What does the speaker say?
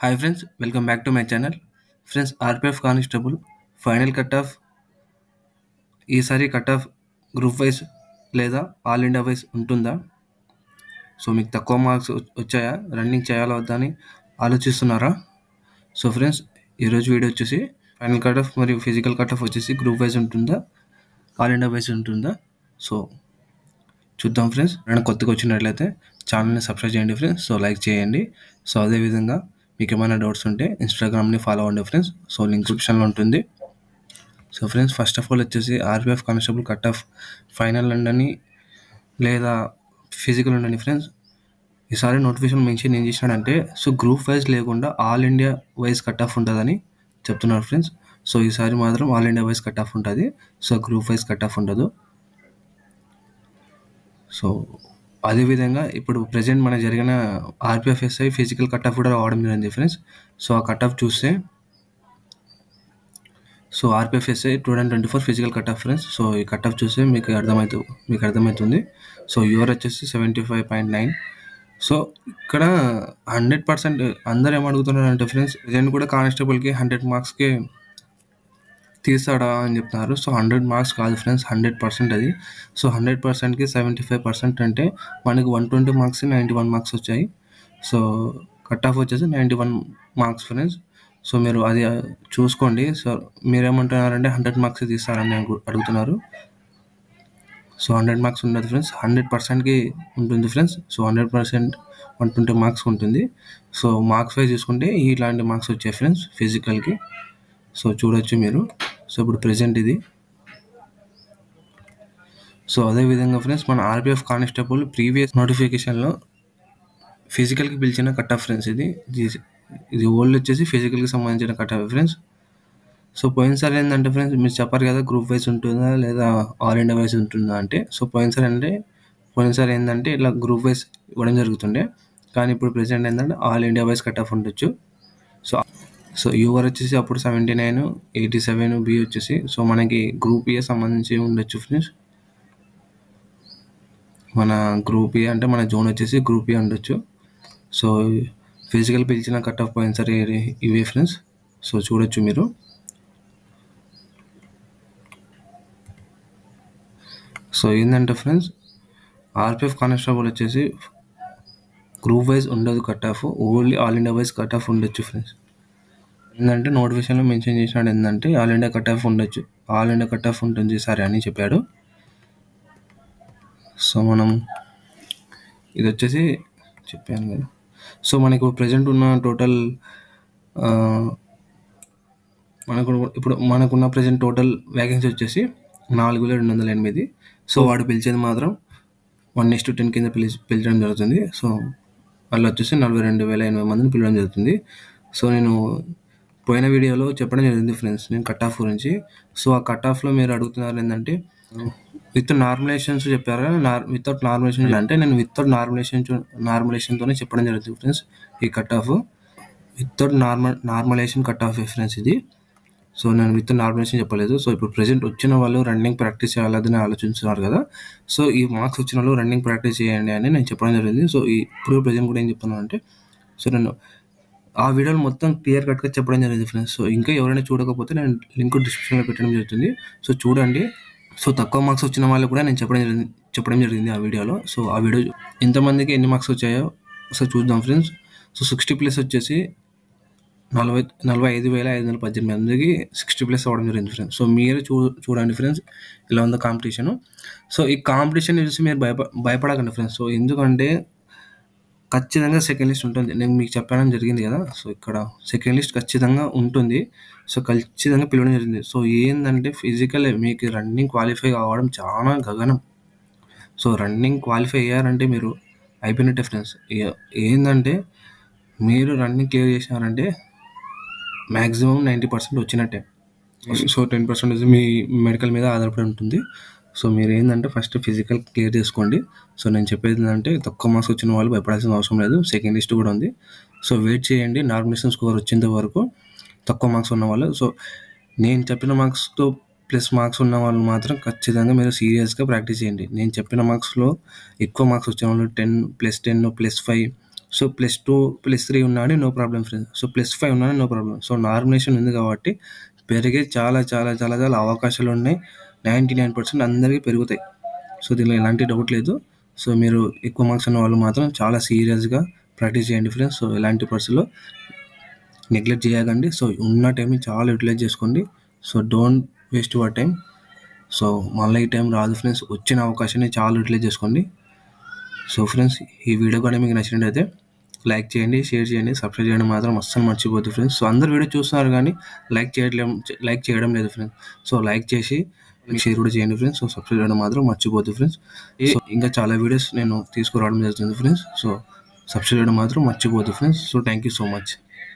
Hi friends, welcome back to my channel. Friends, RPF constable final cut off ఈసారి cut off group wise లేదా all India wise ఉంటుందా? So మీకు తక్కువ marks వచ్చాయా, running చేయాలా వద్దా అని ఆలోచిస్తున్నారా? సో ఫ్రెండ్స్, ఈరోజు వీడియో వచ్చేసి ఫైనల్ కట్ ఆఫ్ మరియు ఫిజికల్ కట్ ఆఫ్ వచ్చేసి గ్రూప్ వైజ్ ఉంటుందా, ఆల్ ఇండియా వైజ్ ఉంటుందా? సో చూద్దాం ఫ్రెండ్స్. నేను కొత్తగా వచ్చినట్లయితే ఛానల్ని సబ్స్క్రైబ్ చేయండి ఫ్రెండ్స్. సో లైక్ చేయండి. సో అదేవిధంగా మీకు ఏమైనా డౌట్స్ ఉంటే ఇన్స్టాగ్రామ్ని ఫాలో అవ్వండి ఫ్రెండ్స్. సో లింక్ డిస్క్రిప్షన్లో ఉంటుంది. So friends, first of all వచ్చేసి RPF constable cut off final ఉండని లేదా ఫిజికల్ ఉండని ఫ్రెండ్స్, ఈసారి నోటిఫికేషన్ మెన్షన్ ఏం చేసినాడంటే సో గ్రూప్ వైజ్ లేకుండా all India wise cut off ఉంటుందని చెప్తున్నారు ఫ్రెండ్స్. సో ఈసారి మాత్రం all India wise cut off ఉంటుంది. So group wise cut off ఉండదు. సో అదేవిధంగా ఇప్పుడు ప్రజెంట్ మనకు జరిగిన ఆర్పిఎఫ్ఎస్ఐ ఫిజికల్ కట్ ఆఫ్ కూడా రావడం జరిగింది ఫ్రెండ్స్. సో ఆ కట్ ఆఫ్ చూస్తే so RPF SI 2024 physical cut off friends. So ఈ కట్ ఆఫ్ చూస్తే మీకు అర్థమవుతుంది. సో యువర్ వచ్చేసి 75.9. సో ఇక్కడ 100% అందరూ ఏమడుగుతున్నారంటే ఫ్రెండ్స్, ప్రజెంట్ కూడా కానిస్టేబుల్కి 100 మార్క్స్కి తీస్తాడా అని చెప్తున్నారు. సో 100 మార్క్స్ కాదు ఫ్రెండ్స్, 100% అది. సో 100%కి 75% అంటే మనకి 120 మార్క్స్ 91 మార్క్స్ వచ్చాయి. సో కట్ ఆఫ్ వచ్చేసి 91 మార్క్స్ ఫ్రెండ్స్. సో మీరు అది చూసుకోండి. సో మీరేమంటున్నారంటే 100 మార్క్స్ తీస్తారని అడుగుతున్నారు. సో 100 మార్క్స్ ఉండదు ఫ్రెండ్స్, 100%కి ఉంటుంది ఫ్రెండ్స్. సో 100% 120 మార్క్స్ ఉంటుంది. సో మార్క్స్ వైజ్ చూసుకుంటే ఇలాంటి మార్క్స్ వచ్చాయి ఫ్రెండ్స్ ఫిజికల్కి. సో చూడొచ్చు మీరు. సో ఇప్పుడు ప్రెజెంట్ ఇది. సో అదేవిధంగా ఫ్రెండ్స్, మన ఆర్పిఎఫ్ కానిస్టేబుల్ ప్రీవియస్ నోటిఫికేషన్లో ఫిజికల్కి పిలిచిన కట్ ఆఫ్ ఫ్రెండ్స్. ఇది ఓల్డ్ వచ్చేసి ఫిజికల్కి సంబంధించిన కట్ ఆఫ్ ఫ్రెండ్స్. సో పోయినసారి ఏంటంటే ఫ్రెండ్స్, మీరు చెప్పారు కదా గ్రూప్ వైజ్ ఉంటుందా లేదా ఆల్ ఇండియా వైజ్ ఉంటుందా అంటే. సో పోయినసారి ఏంటంటే ఇలా గ్రూప్ వైజ్ ఇవ్వడం జరుగుతుండే, కానీ ఇప్పుడు ప్రెజెంట్ ఏంటంటే all India wise cut of ఉండొచ్చు. సో యూఆర్ వచ్చేసి అప్పుడు 79, 87 బి వచ్చేసి సో మనకి గ్రూప్ ఏ సంబంధించి ఉండొచ్చు ఫ్రెండ్స్. మన గ్రూప్ ఏ అంటే మన జోన్ వచ్చేసి గ్రూప్ ఏ ఉండొచ్చు. సో ఫిజికల్ పిలిచిన కట్ ఆఫ్ పాయింట్స్ సరే ఇవే ఫ్రెండ్స్. సో చూడొచ్చు మీరు. సో ఏంటంటే ఫ్రెండ్స్, ఆర్పిఎఫ్ కానిస్టేబుల్ వచ్చేసి గ్రూప్ వైజ్ ఉండదు cut off, only all India wise cut of ఉండొచ్చు ఫ్రెండ్స్. ఏంటంటే నోటిఫికేషన్లో మెన్షన్ చేసినాడు ఏంటంటే ఆల్ ఇండియా కట్ ఆఫ్ ఉండొచ్చు, ఆల్ ఇండియా కట్ ఆఫ్ ఉంటుంది సరే అని చెప్పాడు. సో మనం ఇది వచ్చేసి చెప్పాను కదా. సో మనకు ప్రజెంట్ ఉన్న టోటల్ మనకున్న ప్రజెంట్ టోటల్ వ్యాకెన్సీ వచ్చేసి 4208. సో వాడు పిలిచేది మాత్రం 1:10 కింద పిలిచడం జరుగుతుంది. సో వాళ్ళు వచ్చేసి 42,080 మందిని పిలవడం జరుగుతుంది. సో నేను పోయిన వీడియోలో చెప్పడం జరిగింది ఫ్రెండ్స్ నేను కట్ ఆఫ్ గురించి. సో ఆ కట్ ఆఫ్లో మీరు అడుగుతున్నారు ఏంటంటే విత్ నార్మలైజేషన్స్ చెప్పారా, వితౌట్ నార్మలైజేషన్ అంటే నేను వితౌట్ నార్మలైజేషన్తోనే చెప్పడం జరుగుతుంది ఫ్రెండ్స్. ఈ cut off without normalization cut off friends ఇది. సో నేను విత్ నార్మలైజేషన్ చెప్పలేదు. సో ఇప్పుడు ప్రజెంట్ వచ్చిన వాళ్ళు రన్నింగ్ ప్రాక్టీస్ చేయాలని ఆలోచిస్తున్నారు కదా. సో ఈ మార్క్స్ వచ్చిన వాళ్ళు రన్నింగ్ ప్రాక్టీస్ చేయండి అని నేను చెప్పడం జరిగింది. సో ఇప్పుడు ప్రజెంట్ కూడా ఏం చెప్తున్నాను అంటే, సో నేను ఆ వీడియోలు మొత్తం క్లియర్ కట్గా చెప్పడం జరిగింది ఫ్రెండ్స్. సో ఇంకా ఎవరైనా చూడకపోతే నేను లింక్ డిస్క్రిప్షన్లో పెట్టడం జరుగుతుంది. సో చూడండి. సో తక్కువ మార్క్స్ వచ్చిన వాళ్ళు కూడా నేను చెప్పడం జరిగింది ఆ వీడియోలో. సో ఆ వీడియో ఎంతమందికి ఎన్ని మార్క్స్ వచ్చాయో సో చూద్దాం ఫ్రెండ్స్. సో 60+ వచ్చేసి 45,518 మందికి 60+ అవ్వడం జరిగింది ఫ్రెండ్స్. సో మీరు చూడండి ఫ్రెండ్స్ ఇలా ఉందో కాంపిటీషను. సో ఈ కాంపిటీషన్ చూసి మీరు భయపడకండి ఫ్రెండ్స్. సో ఎందుకంటే ఖచ్చితంగా సెకండ్ లిస్ట్ ఉంటుంది. నేను మీకు చెప్పడం జరిగింది కదా. సో ఇక్కడ సెకండ్ లిస్ట్ ఖచ్చితంగా ఉంటుంది. సో ఖచ్చితంగా పిలవడం జరిగింది. సో ఏంటంటే ఫిజికల్ మీకు రన్నింగ్ క్వాలిఫై కావడం చాలా గగనం. సో రన్నింగ్ క్వాలిఫై అయ్యారంటే మీరు అయిపోయినట్టే ఫ్రెండ్స్. ఏంటంటే మీరు రన్నింగ్ క్లియర్ చేసినారంటే మ్యాక్సిమం 90% వచ్చినట్టే. సో 10% మీ మెడికల్ మీద ఆధారపడి ఉంటుంది. సో మీరు ఏంటంటే ఫస్ట్ ఫిజికల్ క్లియర్ చేసుకోండి. సో నేను చెప్పేది ఏంటంటే తక్కువ మార్క్స్ వచ్చిన వాళ్ళు భయపడాల్సిన అవసరం లేదు. సెకండ్ లిస్ట్ కూడా ఉంది. సో వెయిట్ చేయండి నార్మలైజేషన్ స్కోర్ వచ్చేంత వరకు. తక్కువ మార్క్స్ ఉన్న వాళ్ళు, సో నేను చెప్పిన మార్క్స్తో ప్లస్ మార్క్స్ ఉన్న వాళ్ళు మాత్రం ఖచ్చితంగా మీరు సీరియస్గా ప్రాక్టీస్ చేయండి. నేను చెప్పిన మార్క్స్లో ఎక్కువ మార్క్స్ వచ్చిన వాళ్ళు 10+10+5 సో +2 +3 ఉన్నా అని నో ప్రాబ్లం ఫ్రెండ్స్. సో +5 ఉన్నా నో ప్రాబ్లం. సో నామినేషన్ ఉంది కాబట్టి పెరిగే చాలా చాలా చాలా చాలా అవకాశాలు ఉన్నాయి. 99% అందరికీ పెరుగుతాయి. సో దీనిలో ఎలాంటి డౌట్ లేదు. సో మీరు ఎక్కువ మార్క్స్ ఉన్న వాళ్ళు మాత్రం చాలా సీరియస్గా ప్రాక్టీస్ చేయండి ఫ్రెండ్స్. సో ఎలాంటి పరిస్థితుల్లో నెగ్లెక్ట్ చేయకండి. సో ఉన్న టైంని చాలా యూటిలైజ్ చేసుకోండి. So don't waste your time. So మళ్ళీ ఈ టైం రాదు ఫ్రెండ్స్. వచ్చిన అవకాశాన్ని చాలా యూటిలైజ్ చేసుకోండి. సో ఫ్రెండ్స్, ఈ వీడియో కానీ మీకు నచ్చినట్టయితే లైక్ చేయండి, షేర్ చేయండి, సబ్స్క్రైబ్ చేయడం మాత్రం అస్సలు మర్చిపోద్దు ఫ్రెండ్స్. సో అందరు వీడియో చూస్తున్నారు కానీ లైక్ చేయడం లేదు ఫ్రెండ్స్. సో లైక్ చేసి షేర్ కూడా చేయండి ఫ్రెండ్స్. సో సబ్స్క్రైబ్ చేయడం మాత్రం మర్చిపోద్దు ఫ్రెండ్స్. సో ఇంకా చాలా వీడియోస్ నేను తీసుకురావడం జరుగుతుంది ఫ్రెండ్స్. సో సబ్స్క్రైబ్ చేయడం మాత్రం మర్చిపోద్దు friends. So thank you so much.